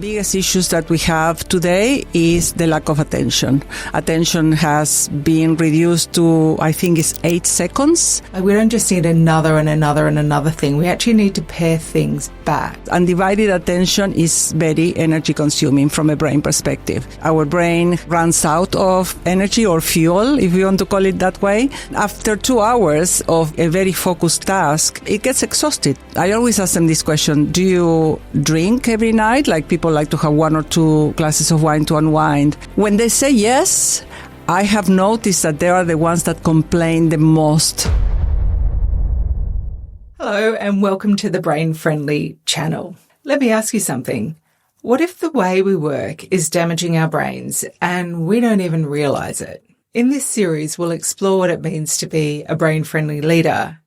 Biggest issues that we have today is the lack of attention. Attention has been reduced to, I think it's 8 seconds. We don't just need another and another and another thing. We actually need to pare things back. Undivided attention is very energy consuming from a brain perspective. Our brain runs out of energy or fuel, if you want to call it that way. After 2 hours of a very focused task, it gets exhausted. I always ask them this question: do you drink every night? Like people like to have 1 or 2 glasses of wine to unwind. When they say yes, I have noticed that they are the ones that complain the most. Hello and welcome to the Brain Friendly channel. Let me ask you something. What if the way we work is damaging our brains and we don't even realize it? In this series, we'll explore what it means to be a brain-friendly leader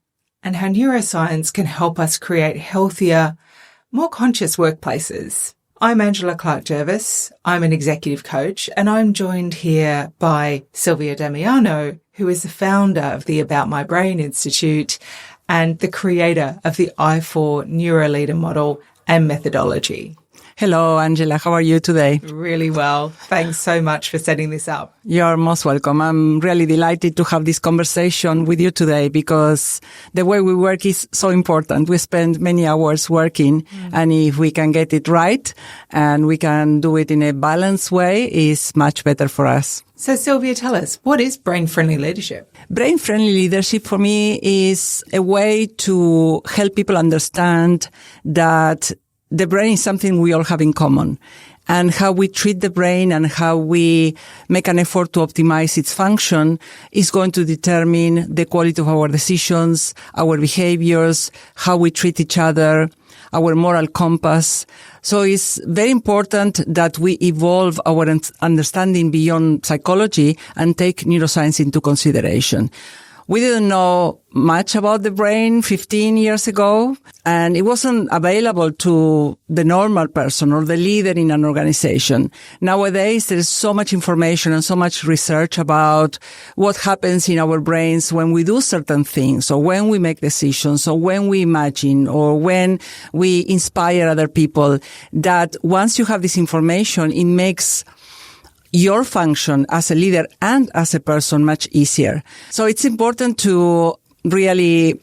and how neuroscience can help us create healthier, more conscious workplaces. I'm Angela Clark-Jervis. I'm an executive coach, and I'm joined here by Silvia Damiano, who is the founder of the About My Brain Institute and the creator of the I4 Neuroleader model and methodology. Hello, Angela. How are you today? Really well. Thanks so much for setting this up. You're most welcome. I'm really delighted to have this conversation with you today because the way we work is so important. We spend many hours working, and if we can get it right and we can do it in a balanced way, it's much better for us. So Silvia, tell us, what is brain-friendly leadership? Brain-friendly leadership for me is a way to help people understand that the brain is something we all have in common, and how we treat the brain and how we make an effort to optimize its function is going to determine the quality of our decisions, our behaviors, how we treat each other, our moral compass. So it's very important that we evolve our understanding beyond psychology and take neuroscience into consideration. We didn't know much about the brain 15 years ago, and it wasn't available to the normal person or the leader in an organization. Nowadays, there is so much information and so much research about what happens in our brains when we do certain things, or when we make decisions, or when we imagine, or when we inspire other people, that once you have this information, it makes your function as a leader and as a person much easier. So it's important to really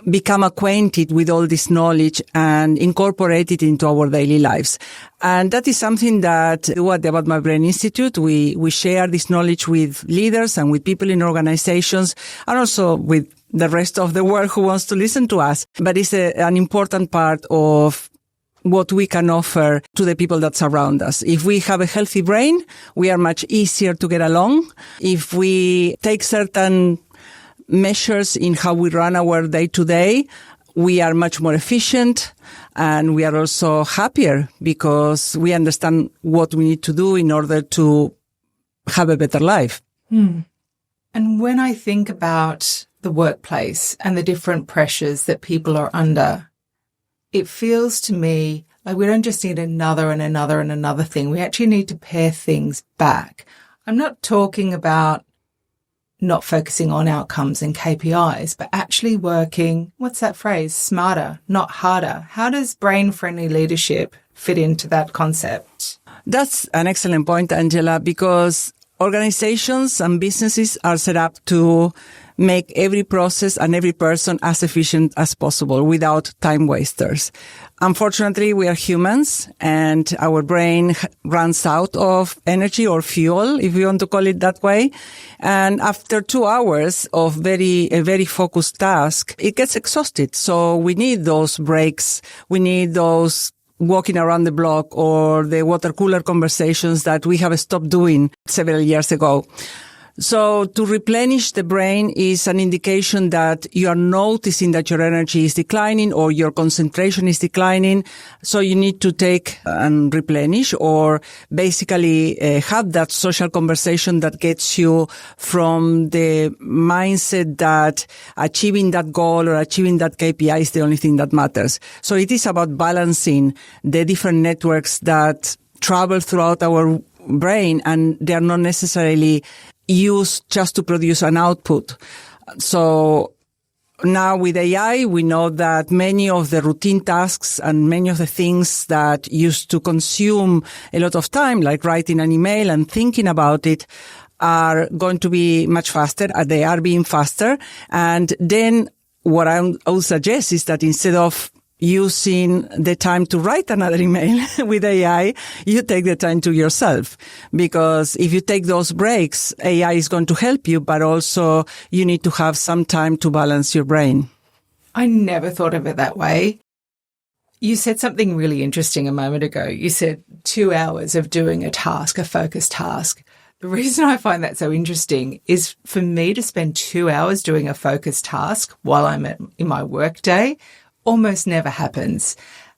become acquainted with all this knowledge and incorporate it into our daily lives. And that is something that at the About My Brain Institute, we share this knowledge with leaders and with people in organizations, and also with the rest of the world who wants to listen to us. But it's an important part of what we can offer to the people that surround us. If we have a healthy brain, we are much easier to get along. If we take certain measures in how we run our day-to-day, we are much more efficient, and we are also happier because we understand what we need to do in order to have a better life. And when I think about the workplace and the different pressures that people are under, it feels to me like we don't just need another and another and another thing. We actually need to pare things back. I'm not talking about not focusing on outcomes and KPIs, but actually working, what's that phrase? Smarter, not harder. How does brain-friendly leadership fit into that concept? That's an excellent point, Angela, because organizations and businesses are set up to make every process and every person as efficient as possible without time wasters. Unfortunately, we are humans, and our brain runs out of energy or fuel, if you want to call it that way. And after 2 hours of a very focused task, it gets exhausted. So we need those breaks. We need those walking around the block or the water cooler conversations that we have stopped doing several years ago. So to replenish the brain is an indication that you are noticing that your energy is declining or your concentration is declining. So you need to take and replenish, or basically have that social conversation that gets you from the mindset that achieving that goal or achieving that KPI is the only thing that matters. So it is about balancing the different networks that travel throughout our brain, and they are not necessarily used just to produce an output. So now with AI, we know that many of the routine tasks and many of the things that used to consume a lot of time, like writing an email and thinking about it, are going to be much faster. They are being faster. And then what I would suggest is that instead of using the time to write another email with AI, you take the time to yourself. Because if you take those breaks, AI is going to help you, but also you need to have some time to balance your brain. I never thought of it that way. You said something really interesting a moment ago. You said 2 hours of doing a task, a focused task. The reason I find that so interesting is for me to spend 2 hours doing a focused task while I'm in my work day almost never happens.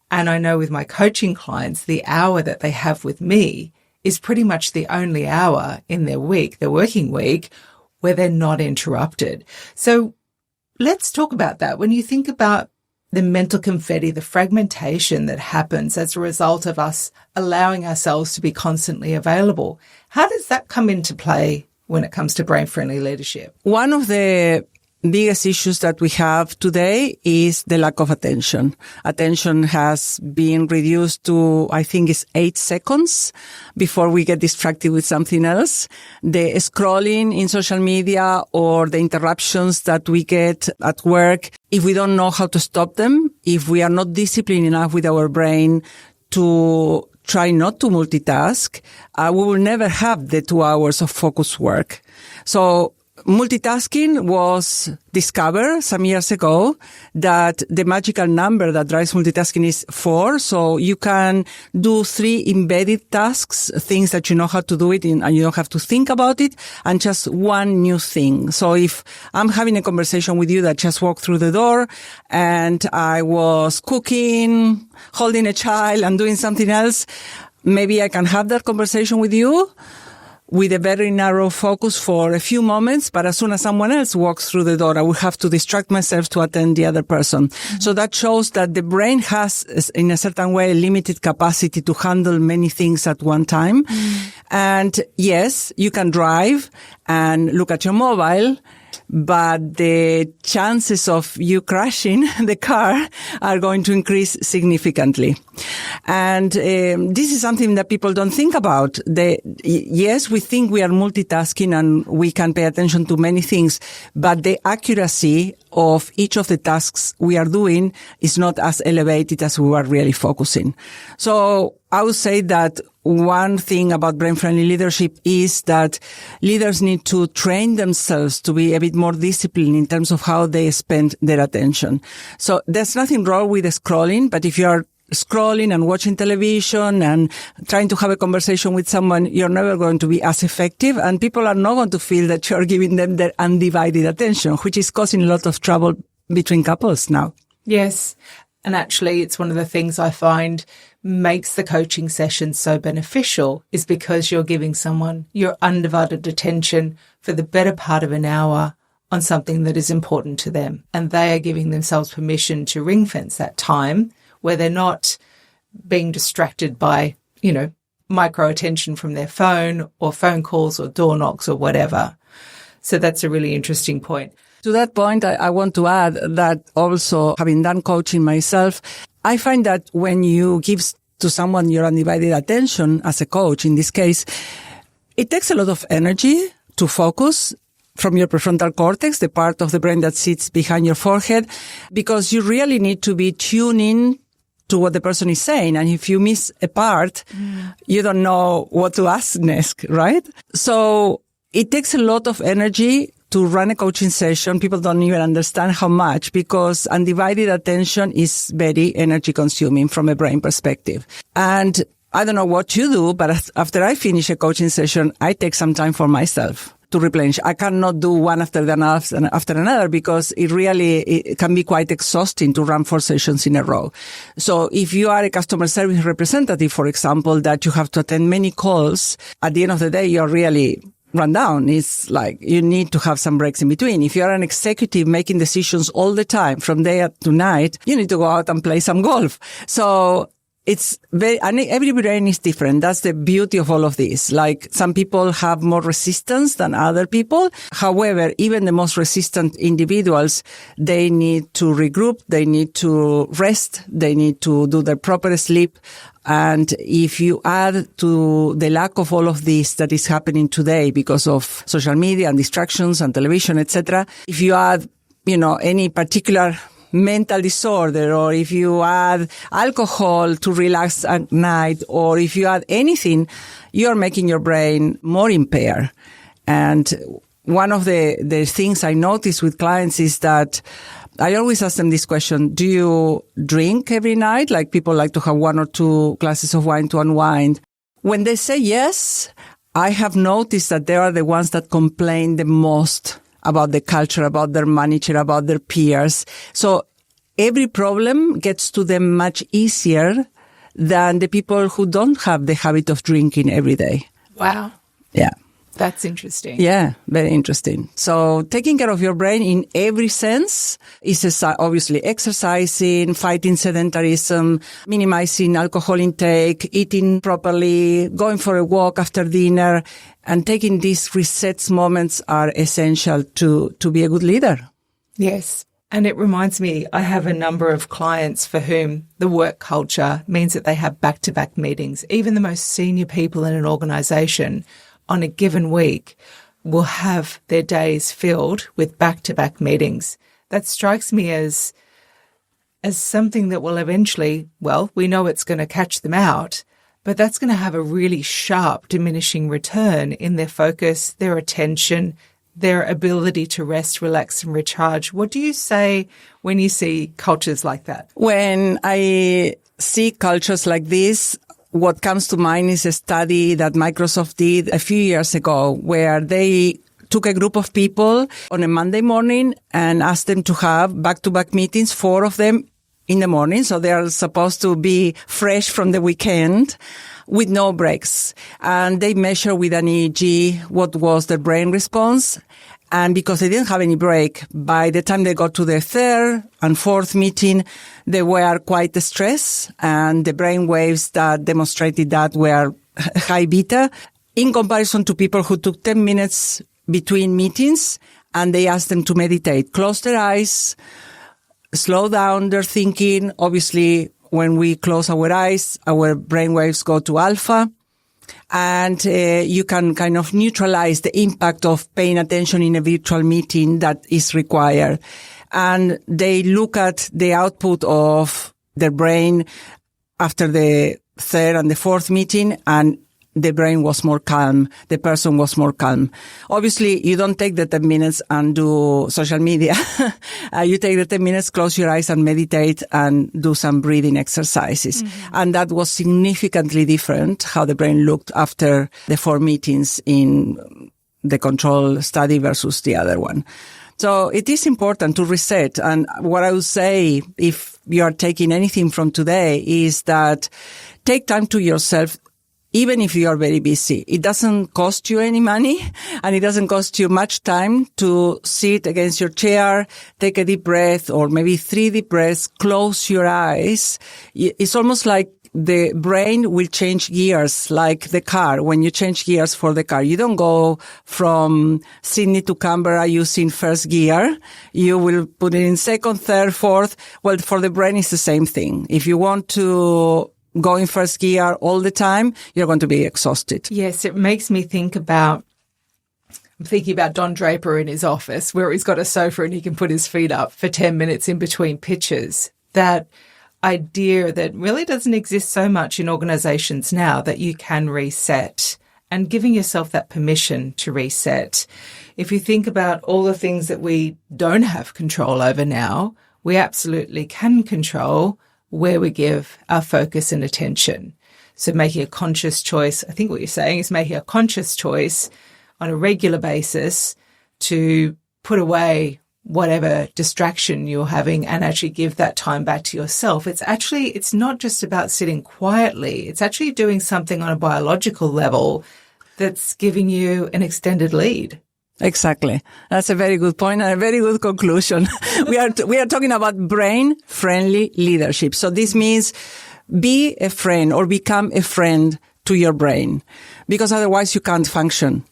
And I know with my coaching clients, the hour that they have with me is pretty much the only hour in their week, their working week, where they're not interrupted. So let's talk about that. When you think about the mental confetti, the fragmentation that happens as a result of us allowing ourselves to be constantly available, how does that come into play when it comes to brain-friendly leadership? One of the biggest issues that we have today is the lack of attention. Attention has been reduced to, I think it's 8 seconds before we get distracted with something else. The scrolling in social media or the interruptions that we get at work, if we don't know how to stop them, if we are not disciplined enough with our brain to try not to multitask, we will never have the 2 hours of focused work. So multitasking was discovered some years ago that the magical number that drives multitasking is 4. So you can do 3 embedded tasks, things that you know how to do it in, and you don't have to think about it, and just 1 new thing. So if I'm having a conversation with you that just walked through the door and I was cooking, holding a child and doing something else, maybe I can have that conversation with you with a very narrow focus for a few moments, but as soon as someone else walks through the door, I will have to distract myself to attend the other person. Mm-hmm. So that shows that the brain has, in a certain way, a limited capacity to handle many things at one time. Mm-hmm. And yes, you can drive and look at your mobile, but the chances of you crashing the car are going to increase significantly. And this is something that people don't think about. Yes, we think we are multitasking and we can pay attention to many things, but the accuracy of each of the tasks we are doing is not as elevated as we are really focusing. So I would say that one thing about brain-friendly leadership is that leaders need to train themselves to be a bit more disciplined in terms of how they spend their attention. So there's nothing wrong with scrolling, but if you are scrolling and watching television and trying to have a conversation with someone, you're never going to be as effective, and people are not going to feel that you're giving them their undivided attention, which is causing a lot of trouble between couples now. Yes. And actually, it's one of the things I find makes the coaching session so beneficial is because you're giving someone your undivided attention for the better part of an hour on something that is important to them. And they are giving themselves permission to ring fence that time where they're not being distracted by, micro attention from their phone or phone calls or door knocks or whatever. So that's a really interesting point. To that point, I want to add that also, having done coaching myself, I find that when you give to someone your undivided attention as a coach, in this case, it takes a lot of energy to focus from your prefrontal cortex, the part of the brain that sits behind your forehead, because you really need to be tuning to what the person is saying. And if you miss a part, you don't know what to ask next, right? So it takes a lot of energy to run a coaching session. People don't even understand how much, because undivided attention is very energy consuming from a brain perspective. And I don't know what you do, but after I finish a coaching session, I take some time for myself to replenish. I cannot do one after another because it can be quite exhausting to run 4 sessions in a row. So if you are a customer service representative, for example, that you have to attend many calls, at the end of the day, you're really run down. It's like you need to have some breaks in between. If you're an executive making decisions all the time from day to night, you need to go out and play some golf. So and every brain is different. That's the beauty of all of this. Like some people have more resistance than other people. However, even the most resistant individuals, they need to regroup. They need to rest. They need to do their proper sleep. And if you add to the lack of all of this that is happening today because of social media and distractions and television, etc., if you add, any particular mental disorder, or if you add alcohol to relax at night, or if you add anything, you're making your brain more impaired. And one of the things I notice with clients is that I always ask them this question: do you drink every night? Like people like to have 1 or 2 glasses of wine to unwind. When they say yes, I have noticed that they are the ones that complain the most about the culture, about their manager, about their peers. So every problem gets to them much easier than the people who don't have the habit of drinking every day. Wow. Yeah. That's interesting. Yeah, very interesting. So taking care of your brain in every sense is obviously exercising, fighting sedentarism, minimizing alcohol intake, eating properly, going for a walk after dinner, and taking these resets moments are essential to be a good leader. Yes. And it reminds me, I have a number of clients for whom the work culture means that they have back-to-back meetings. Even the most senior people in an organization on a given week will have their days filled with back-to-back meetings. That strikes me as something that will eventually, we know it's going to catch them out, but that's going to have a really sharp diminishing return in their focus, their attention, their ability to rest, relax, and recharge. What do you say when you see cultures like that? When I see cultures like this, what comes to mind is a study that Microsoft did a few years ago, where they took a group of people on a Monday morning and asked them to have back-to-back meetings, 4 of them in the morning. So they are supposed to be fresh from the weekend with no breaks. And they measure with an EEG what was their brain response. And because they didn't have any break, by the time they got to their 3rd and 4th meeting, they were quite stressed, and the brain waves that demonstrated that were high beta, in comparison to people who took 10 minutes between meetings, and they asked them to meditate, close their eyes, slow down their thinking. Obviously, when we close our eyes, our brain waves go to alpha. And you can kind of neutralize the impact of paying attention in a virtual meeting that is required. And they look at the output of their brain after the 3rd and the 4th meeting, and the brain was more calm. The person was more calm. Obviously, you don't take the 10 minutes and do social media. You take the 10 minutes, close your eyes and meditate and do some breathing exercises. Mm-hmm. And that was significantly different how the brain looked after the 4 meetings in the control study versus the other one. So it is important to reset. And what I would say, if you are taking anything from today, is that take time to yourself. Even if you are very busy, it doesn't cost you any money, and it doesn't cost you much time to sit against your chair, take a deep breath, or maybe 3 deep breaths, close your eyes. It's almost like the brain will change gears, like the car. When you change gears for the car, you don't go from Sydney to Canberra using first gear. You will put it in 2nd, 3rd, 4th. Well, for the brain, it's the same thing. If you want to go in first gear all the time, you're going to be exhausted. Yes, it makes me think about, I'm thinking about Don Draper in his office where he's got a sofa and he can put his feet up for 10 minutes in between pitches. That idea that really doesn't exist so much in organizations now, that you can reset, and giving yourself that permission to reset. If you think about all the things that we don't have control over now, we absolutely can control where we give our focus and attention. So making a conscious choice, I think what you're saying is making a conscious choice on a regular basis to put away whatever distraction you're having and actually give that time back to yourself. It's not just about sitting quietly. It's actually doing something on a biological level that's giving you an extended lead. Exactly. That's a very good point and a very good conclusion. We are talking about brain-friendly leadership. So this means be a friend or become a friend to your brain, because otherwise you can't function.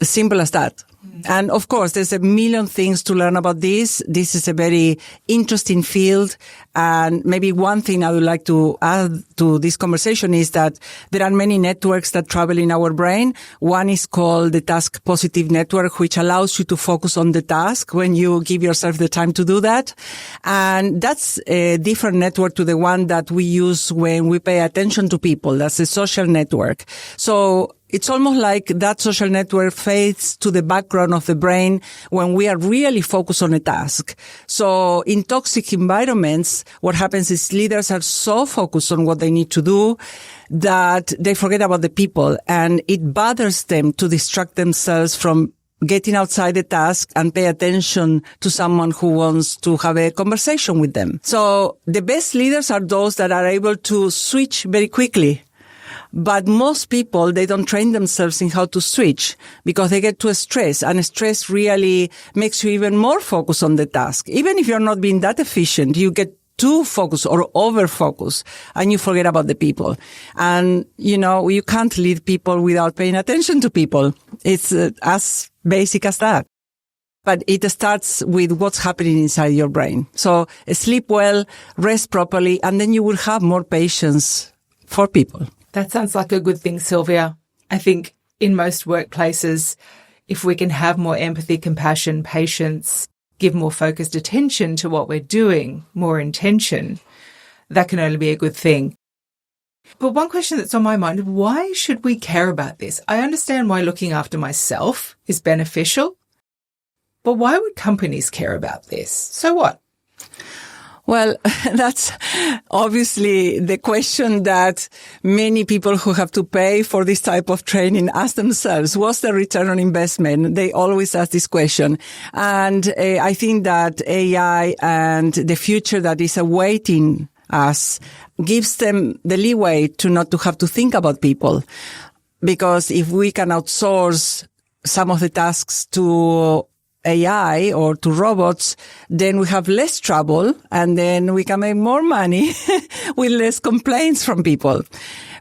As simple as that. And of course, there's a million things to learn about this. This is a very interesting field. And maybe one thing I would like to add to this conversation is that there are many networks that travel in our brain. One is called the task positive network, which allows you to focus on the task when you give yourself the time to do that. And that's a different network to the one that we use when we pay attention to people. That's a social network. So it's almost like that social network fades to the background of the brain when we are really focused on a task. So in toxic environments, what happens is leaders are so focused on what they need to do that they forget about the people, and it bothers them to distract themselves from getting outside the task and pay attention to someone who wants to have a conversation with them. So the best leaders are those that are able to switch very quickly. But most people, they don't train themselves in how to switch because they get too stressed, and stress really makes you even more focused on the task. Even if you're not being that efficient, you get too focused or over focused and you forget about the people. And, you can't lead people without paying attention to people. It's as basic as that. But it starts with what's happening inside your brain. So sleep well, rest properly, and then you will have more patience for people. That sounds like a good thing, Sylvia. I think in most workplaces, if we can have more empathy, compassion, patience, give more focused attention to what we're doing, more intention, that can only be a good thing. But one question that's on my mind, why should we care about this? I understand why looking after myself is beneficial, but why would companies care about this? So what? Well, that's obviously the question that many people who have to pay for this type of training ask themselves. What's the return on investment? They always ask this question. And I think that AI and the future that is awaiting us gives them the leeway to not to have to think about people. Because if we can outsource some of the tasks to AI or to robots, then we have less trouble and then we can make more money with less complaints from people.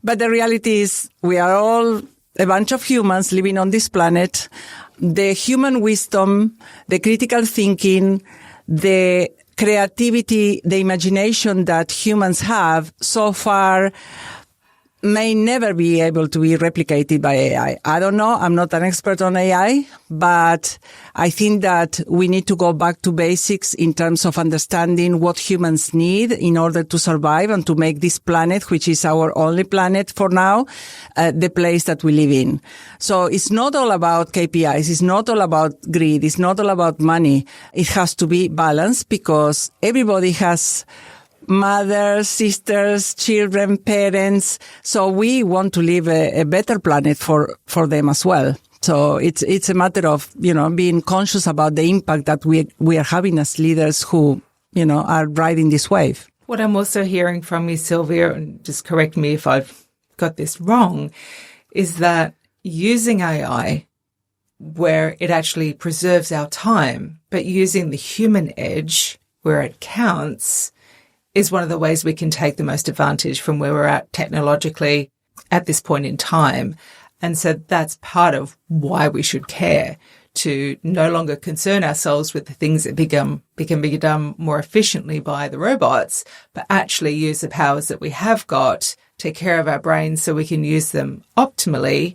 But the reality is we are all a bunch of humans living on this planet. The human wisdom, the critical thinking, the creativity, the imagination that humans have so far may never be able to be replicated by AI. I don't know. I'm not an expert on AI, but I think that we need to go back to basics in terms of understanding what humans need in order to survive and to make this planet, which is our only planet for now, the place that we live in. So it's not all about KPIs. It's not all about greed. It's not all about money. It has to be balanced because everybody has mothers, sisters, children, parents. So we want to leave a better planet for them as well. So it's a matter of, being conscious about the impact that we are having as leaders who, are riding this wave. What I'm also hearing from you, Sylvia, and just correct me if I've got this wrong, is that using AI where it actually preserves our time, but using the human edge where it counts is one of the ways we can take the most advantage from where we're at technologically at this point in time. And so that's part of why we should care, to no longer concern ourselves with the things that can be done more efficiently by the robots, but actually use the powers that we have got, take care of our brains so we can use them optimally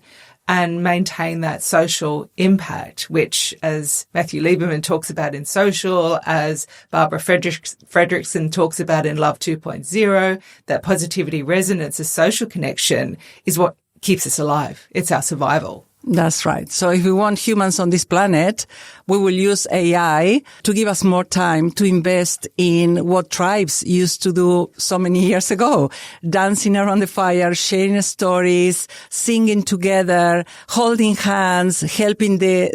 and maintain that social impact, which, as Matthew Lieberman talks about in Social, as Barbara Fredrickson talks about in Love 2.0, that positivity resonance, a social connection, is what keeps us alive. It's our survival. That's right. So if we want humans on this planet, we will use AI to give us more time to invest in what tribes used to do so many years ago. Dancing around the fire, sharing stories, singing together, holding hands, helping the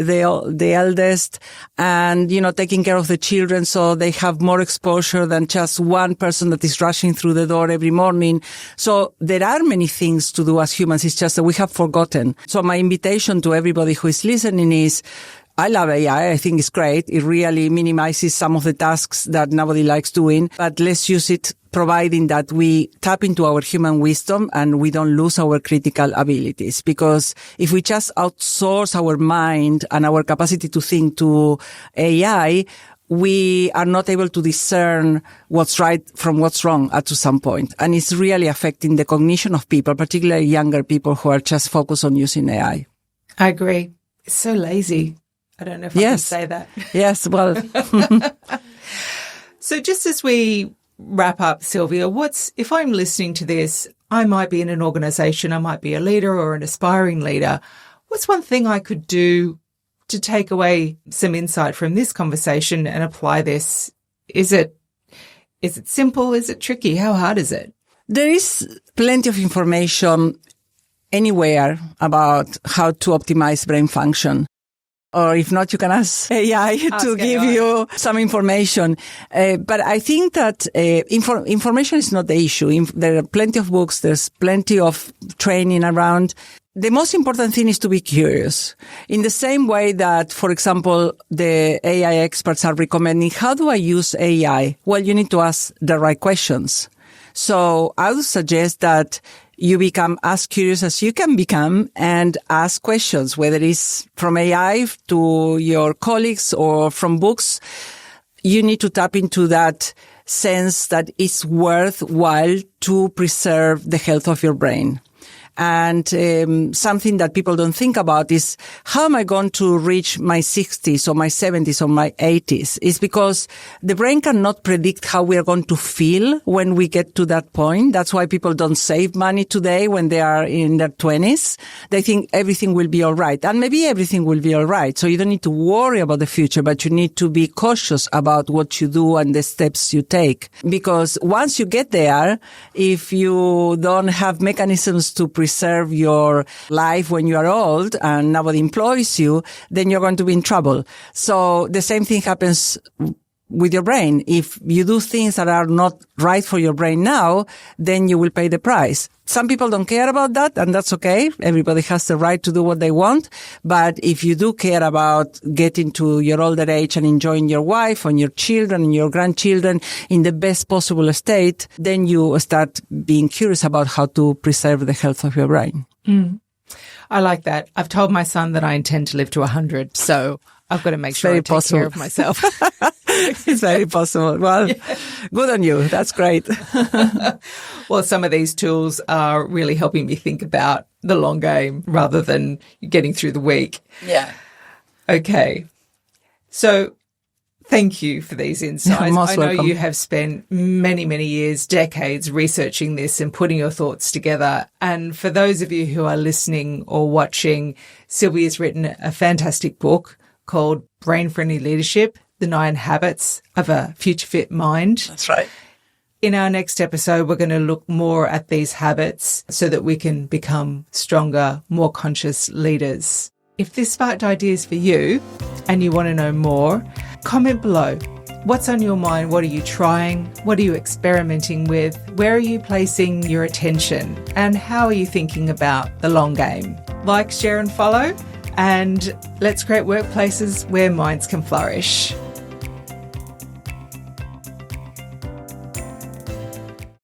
eldest, and, taking care of the children so they have more exposure than just one person that is rushing through the door every morning. So there are many things to do as humans. It's just that we have forgotten. So my invitation to everybody who is listening is, I love AI. I think it's great. It really minimizes some of the tasks that nobody likes doing, but let's use it providing that we tap into our human wisdom and we don't lose our critical abilities. Because if we just outsource our mind and our capacity to think to AI, we are not able to discern what's right from what's wrong at some point. And it's really affecting the cognition of people, particularly younger people who are just focused on using AI. I agree. It's so lazy. I don't know if I can say that. Yes, well. So just as we wrap up, Sylvia, if I'm listening to this, I might be in an organization, I might be a leader or an aspiring leader. What's one thing I could do to take away some insight from this conversation and apply this? Is it simple? Is it tricky? How hard is it? There is plenty of information anywhere about how to optimize brain function. Or if not, you can ask AI to give you some information. But I think that information is not the issue. There are plenty of books. There's plenty of training around. The most important thing is to be curious. In the same way that, for example, the AI experts are recommending, how do I use AI? Well, you need to ask the right questions. So I would suggest that you become as curious as you can become and ask questions, whether it's from AI to your colleagues or from books. You need to tap into that sense that it's worthwhile to preserve the health of your brain. And something that people don't think about is, how am I going to reach my 60s or my 70s or my 80s? It's because the brain cannot predict how we are going to feel when we get to that point. That's why people don't save money today when they are in their 20s. They think everything will be all right. And maybe everything will be all right. So you don't need to worry about the future, but you need to be cautious about what you do and the steps you take. Because once you get there, if you don't have mechanisms to preserve your life when you are old and nobody employs you, then you're going to be in trouble. So the same thing happens with your brain. If you do things that are not right for your brain now, then you will pay the price. Some people don't care about that, and that's okay. Everybody has the right to do what they want. But if you do care about getting to your older age and enjoying your wife and your children and your grandchildren in the best possible state, then you start being curious about how to preserve the health of your brain. I like that. I've told my son that I intend to live to 100, so I've got to make sure I take care of myself. It's very possible. Well, good on you. That's great. Well, some of these tools are really helping me think about the long game rather than getting through the week. Yeah. Okay. So thank you for these insights. I know welcome. you have spent many, many years, decades researching this and putting your thoughts together. And for those of you who are listening or watching, Sylvia's written a fantastic book called Brain Friendly Leadership, The 9 Habits of a Future Fit Mind. That's right. In our next episode, we're going to look more at these habits so that we can become stronger, more conscious leaders. If this sparked ideas for you and you want to know more, comment below. What's on your mind? What are you trying? What are you experimenting with? Where are you placing your attention? And how are you thinking about the long game? Like, share and follow. And let's create workplaces where minds can flourish.